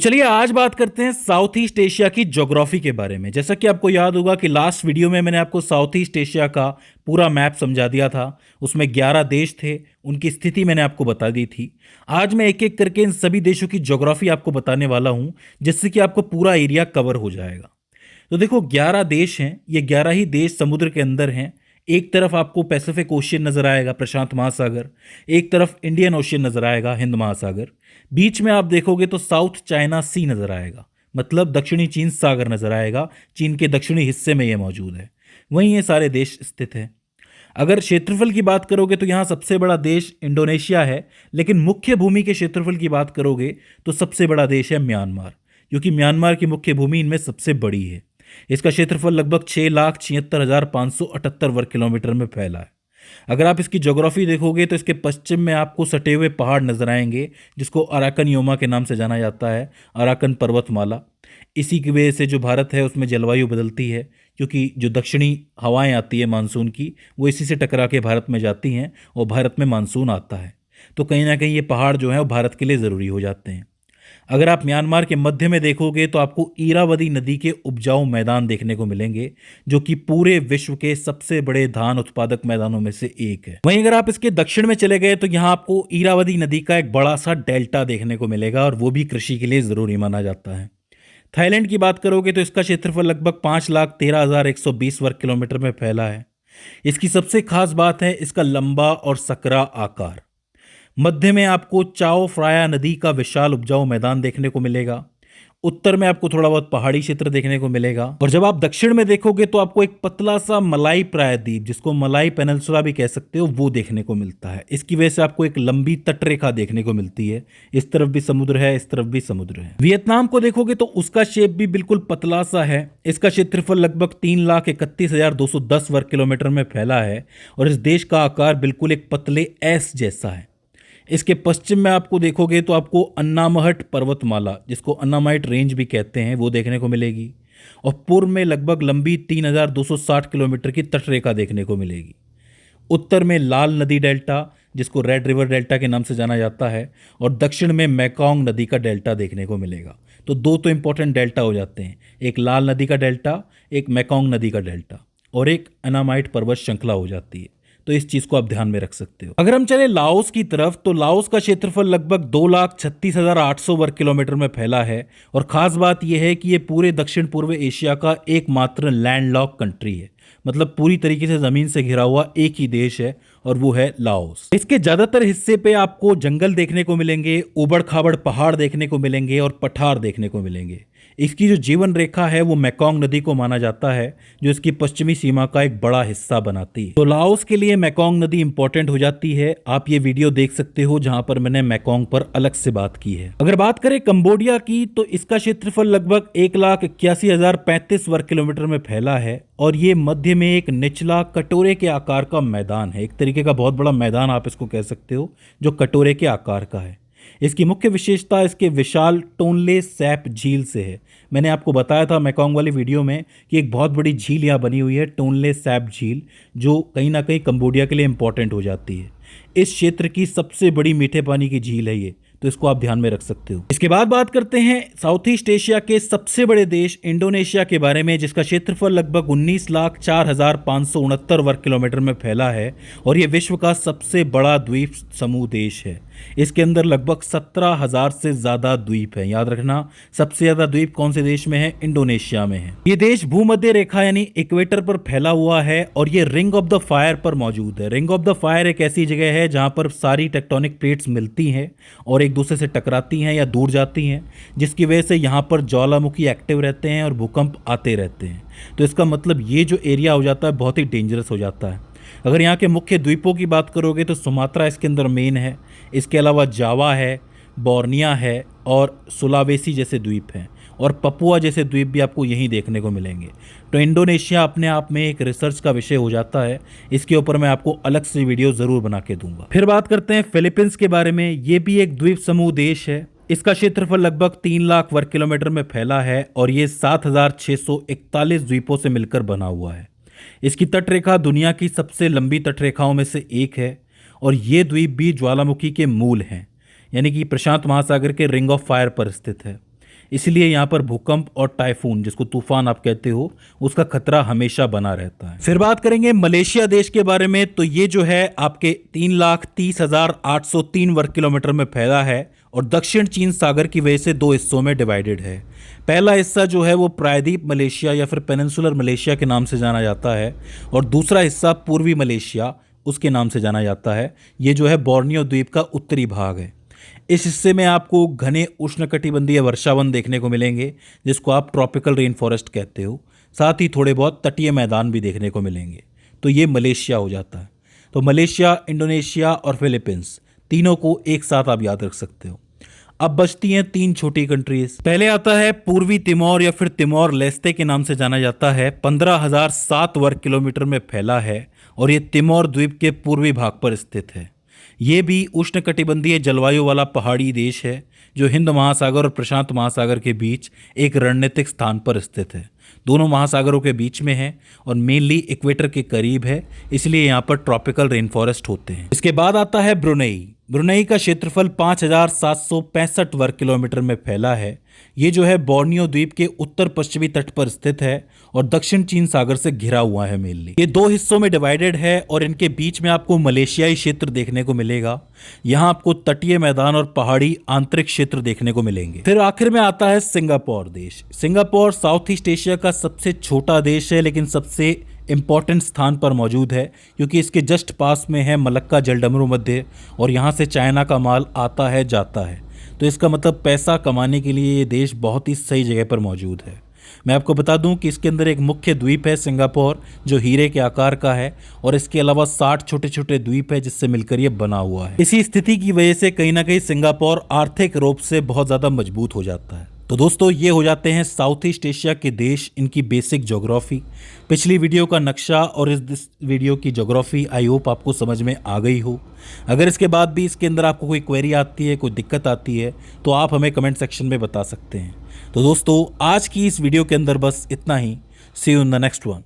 तो चलिए आज बात करते हैं साउथ ईस्ट एशिया की ज्योग्राफी के बारे में। जैसा कि आपको याद होगा कि लास्ट वीडियो में मैंने आपको साउथ ईस्ट एशिया का पूरा मैप समझा दिया था। उसमें 11 देश थे, उनकी स्थिति मैंने आपको बता दी थी। आज मैं एक एक करके इन सभी देशों की ज्योग्राफी आपको बताने वाला हूं, जिससे कि आपको पूरा एरिया कवर हो जाएगा। तो देखो 11 देश हैं, ये 11 ही देश समुद्र के अंदर हैं। एक तरफ आपको पैसिफिक ओशियन नजर आएगा, प्रशांत महासागर। एक तरफ इंडियन ओशियन नजर आएगा, हिंद महासागर। बीच में आप देखोगे तो साउथ चाइना सी नजर आएगा, मतलब दक्षिणी चीन सागर नजर आएगा। चीन के दक्षिणी हिस्से में यह मौजूद है, वहीं ये सारे देश स्थित हैं। अगर क्षेत्रफल की बात करोगे तो यहाँ सबसे बड़ा देश इंडोनेशिया है, लेकिन मुख्य भूमि के क्षेत्रफल की बात करोगे तो सबसे बड़ा देश है म्यांमार, क्योंकि म्यांमार की मुख्य भूमि इनमें सबसे बड़ी है। इसका क्षेत्रफल लगभग 6,76,578 वर्ग किलोमीटर में फैला है। अगर आप इसकी ज्योग्राफी देखोगे तो इसके पश्चिम में आपको सटे हुए पहाड़ नजर आएंगे, जिसको अराकन योमा के नाम से जाना जाता है, अराकन पर्वतमाला। इसी की वजह से जो भारत है उसमें जलवायु बदलती है, क्योंकि जो दक्षिणी हवाएं आती है मानसून की, वो इसी से टकरा के भारत में जाती हैं और भारत में मानसून आता है। तो कहीं ना कहीं ये पहाड़ जो है वो भारत के लिए ज़रूरी हो जाते हैं। अगर आप म्यांमार के मध्य में देखोगे तो आपको ईरावदी नदी के उपजाऊ मैदान देखने को मिलेंगे, जो कि पूरे विश्व के सबसे बड़े धान उत्पादक मैदानों में से एक है। वहीं अगर आप इसके दक्षिण में चले गए तो यहाँ आपको ईरावदी नदी का एक बड़ा सा डेल्टा देखने को मिलेगा, और वो भी कृषि के लिए जरूरी माना जाता है। थाईलैंड की बात करोगे तो इसका क्षेत्रफल लगभग 5,13,120 वर्ग किलोमीटर में फैला है। इसकी सबसे खास बात है इसका लंबा और सकरा आकार। मध्य में आपको चाओ फ्राया नदी का विशाल उपजाऊ मैदान देखने को मिलेगा। उत्तर में आपको थोड़ा बहुत पहाड़ी क्षेत्र देखने को मिलेगा, और जब आप दक्षिण में देखोगे तो आपको एक पतला सा मलाई प्रायद्वीप, जिसको मलाई पेनिनसुला भी कह सकते हो, वो देखने को मिलता है। इसकी वजह से आपको एक लंबी तटरेखा देखने को मिलती है। इस तरफ भी समुद्र है, इस तरफ भी समुद्र है। वियतनाम को देखोगे तो उसका शेप भी बिल्कुल पतला सा है। इसका क्षेत्रफल लगभग 3,31,210 वर्ग किलोमीटर में फैला है, और इस देश का आकार बिल्कुल एक पतले एस जैसा है। इसके पश्चिम में आपको देखोगे तो आपको अन्नामहट पर्वतमाला, जिसको अन्नामाइट रेंज भी कहते हैं, वो देखने को मिलेगी, और पूर्व में लगभग लंबी 3,260 किलोमीटर की तटरेखा देखने को मिलेगी। उत्तर में लाल नदी डेल्टा, जिसको रेड रिवर डेल्टा के नाम से जाना जाता है, और दक्षिण में मैकोंग नदी का डेल्टा देखने को मिलेगा। तो दो तो इंपॉर्टेंट डेल्टा हो जाते हैं, एक लाल नदी का डेल्टा, एक मैकोंग नदी का डेल्टा, और एक अन्नामाइट पर्वत श्रृंखला हो जाती है। तो इस चीज को आप ध्यान में रख सकते हो। अगर हम चले लाओस की तरफ तो लाओस का क्षेत्रफल लगभग 2,36,800 वर्ग किलोमीटर में फैला है, और खास बात यह है कि ये पूरे दक्षिण पूर्व एशिया का एकमात्र लैंडलॉक कंट्री है, मतलब पूरी तरीके से जमीन से घिरा हुआ एक ही देश है, और वो है लाओस। इसके ज्यादातर हिस्से पे आपको जंगल देखने को मिलेंगे, उबड़ खाबड़ पहाड़ देखने को मिलेंगे, और पठार देखने को मिलेंगे। इसकी जो जीवन रेखा है वो मैकोंग नदी को माना जाता है, जो इसकी पश्चिमी सीमा का एक बड़ा हिस्सा बनाती है। तो लाओस के लिए मैकोंग नदी इंपॉर्टेंट हो जाती है। आप ये वीडियो देख सकते हो जहां पर मैंने मैकोंग पर अलग से बात की है। अगर बात करें कंबोडिया की तो इसका क्षेत्रफल लगभग 1,81,035 वर्ग किलोमीटर में फैला है, और ये मध्य में एक निचला कटोरे के आकार का मैदान है। एक तरीके का बहुत बड़ा मैदान आप इसको कह सकते हो, जो कटोरे के आकार का है। इसकी मुख्य विशेषता इसके विशाल टोनले सैप झील से है। मैंने आपको बताया था मैकोंग वाली वीडियो में कि एक बहुत बड़ी झील यहाँ बनी हुई है, टोनले सैप झील, जो कहीं ना कहीं कंबोडिया के लिए इंपॉर्टेंट हो जाती है। इस क्षेत्र की सबसे बड़ी मीठे पानी की झील है ये, तो इसको आप ध्यान में रख सकते हो। इसके बाद बात करते हैं साउथ ईस्ट एशिया के सबसे बड़े देश इंडोनेशिया के बारे में, जिसका क्षेत्रफल लगभग 19,04,569 वर्ग किलोमीटर में फैला है, और ये विश्व का सबसे बड़ा द्वीप समूह देश है। इसके अंदर लगभग 17,000 से ज्यादा द्वीप है। याद रखना, सबसे ज्यादा द्वीप कौन से देश में है? इंडोनेशिया में है। ये देश भूमध्य रेखा यानी इक्वेटर पर फैला हुआ है, और ये रिंग ऑफ द फायर पर मौजूद है। रिंग ऑफ द फायर एक ऐसी जगह है जहां पर सारी टेक्टोनिक प्लेट्स मिलती हैं और एक दूसरे से टकराती हैं या दूर जाती हैं, जिसकी वजह से यहाँ पर ज्वालामुखी एक्टिव रहते हैं और भूकंप आते रहते हैं। तो इसका मतलब ये जो एरिया हो जाता है बहुत ही डेंजरस हो जाता है। अगर यहाँ के मुख्य द्वीपों की बात करोगे तो सुमात्रा इसके अंदर मेन है। इसके अलावा जावा है, बोर्निया है, और सुलावेसी जैसे द्वीप हैं, और पपुआ जैसे द्वीप भी आपको यहीं देखने को मिलेंगे। तो इंडोनेशिया अपने आप में एक रिसर्च का विषय हो जाता है। इसके ऊपर मैं आपको अलग से वीडियो ज़रूर बना के दूंगा। फिर बात करते हैं फिलीपींस के बारे में। ये भी एक द्वीप समूह देश है। इसका क्षेत्रफल लगभग 3 लाख वर्ग किलोमीटर में फैला है, और ये 7,641 द्वीपों से मिलकर बना हुआ है। इसकी तटरेखा दुनिया की सबसे लंबी तटरेखाओं में से एक है, और ये द्वीप भी ज्वालामुखी के मूल हैं, यानी कि प्रशांत महासागर के रिंग ऑफ फायर पर स्थित है। इसलिए यहाँ पर भूकंप और टाइफून, जिसको तूफान आप कहते हो, उसका खतरा हमेशा बना रहता है। फिर बात करेंगे मलेशिया देश के बारे में, तो ये जो है आपके 3,30,803 वर्ग किलोमीटर में फैला है और दक्षिण चीन सागर की वजह से दो हिस्सों में डिवाइडेड है। पहला हिस्सा जो है वो प्रायद्वीप मलेशिया या फिर पेनिनसुलर मलेशिया के नाम से जाना जाता है और दूसरा हिस्सा पूर्वी मलेशिया उसके नाम से जाना जाता है। ये जो है बोर्नियो द्वीप का उत्तरी भाग है। इस हिस्से में आपको घने उष्णकटिबंधीय वर्षावन देखने को मिलेंगे, जिसको आप ट्रॉपिकल रेन फॉरेस्ट कहते हो। साथ ही थोड़े बहुत तटीय मैदान भी देखने को मिलेंगे। तो ये मलेशिया हो जाता है। तो मलेशिया, इंडोनेशिया और फिलीपींस तीनों को एक साथ आप याद रख सकते हो। अब बचती हैं तीन छोटी कंट्रीज। पहले आता है पूर्वी तिमोर या फिर तिमोर लेस्ते के नाम से जाना जाता है। 15,007 वर्ग किलोमीटर में फैला है और ये तिमोर द्वीप के पूर्वी भाग पर स्थित है। ये भी उष्णकटिबंधीय जलवायु वाला पहाड़ी देश है जो हिंद महासागर और प्रशांत महासागर के बीच एक रणनीतिक स्थान पर स्थित है। दोनों महासागरों के बीच में है और मेनली इक्वेटर के करीब है, इसलिए यहाँ पर ट्रॉपिकल रेन फॉरेस्ट होते हैं। इसके बाद आता है ब्रुनेई। ब्रुनेई का क्षेत्रफल 5,765 वर्ग किलोमीटर में फैला है। ये जो है बोर्नियो द्वीप के उत्तर पश्चिमी तट पर स्थित है और दक्षिण चीन सागर से घिरा हुआ है मेनली। ये दो हिस्सों में डिवाइडेड है और इनके बीच में आपको मलेशियाई क्षेत्र देखने को मिलेगा। यहाँ आपको तटीय मैदान और पहाड़ी आंतरिक क्षेत्र देखने को मिलेंगे। फिर आखिर में आता है सिंगापुर देश। सिंगापुर साउथ ईस्ट एशिया का सबसे छोटा देश है, लेकिन सबसे इम्पॉर्टेंट स्थान पर मौजूद है क्योंकि इसके जस्ट पास में है मलक्का जलडमरू मध्य और यहाँ से चाइना का माल आता है जाता है। तो इसका मतलब पैसा कमाने के लिए ये देश बहुत ही सही जगह पर मौजूद है। मैं आपको बता दूं कि इसके अंदर एक मुख्य द्वीप है सिंगापुर, जो हीरे के आकार का है और इसके अलावा 60 छोटे छोटे द्वीप है जिससे मिलकर ये बना हुआ है। इसी स्थिति की वजह से कहीं ना कहीं सिंगापुर आर्थिक रूप से बहुत ज़्यादा मजबूत हो जाता है। तो दोस्तों, ये हो जाते हैं साउथ ईस्ट एशिया के देश, इनकी बेसिक ज्योग्राफी। पिछली वीडियो का नक्शा और इस वीडियो की ज्योग्राफी आई होप आपको समझ में आ गई हो। अगर इसके बाद भी इसके अंदर आपको कोई क्वेरी आती है, कोई दिक्कत आती है, तो आप हमें कमेंट सेक्शन में बता सकते हैं। तो दोस्तों, आज की इस वीडियो के अंदर बस इतना ही। See you in the next one.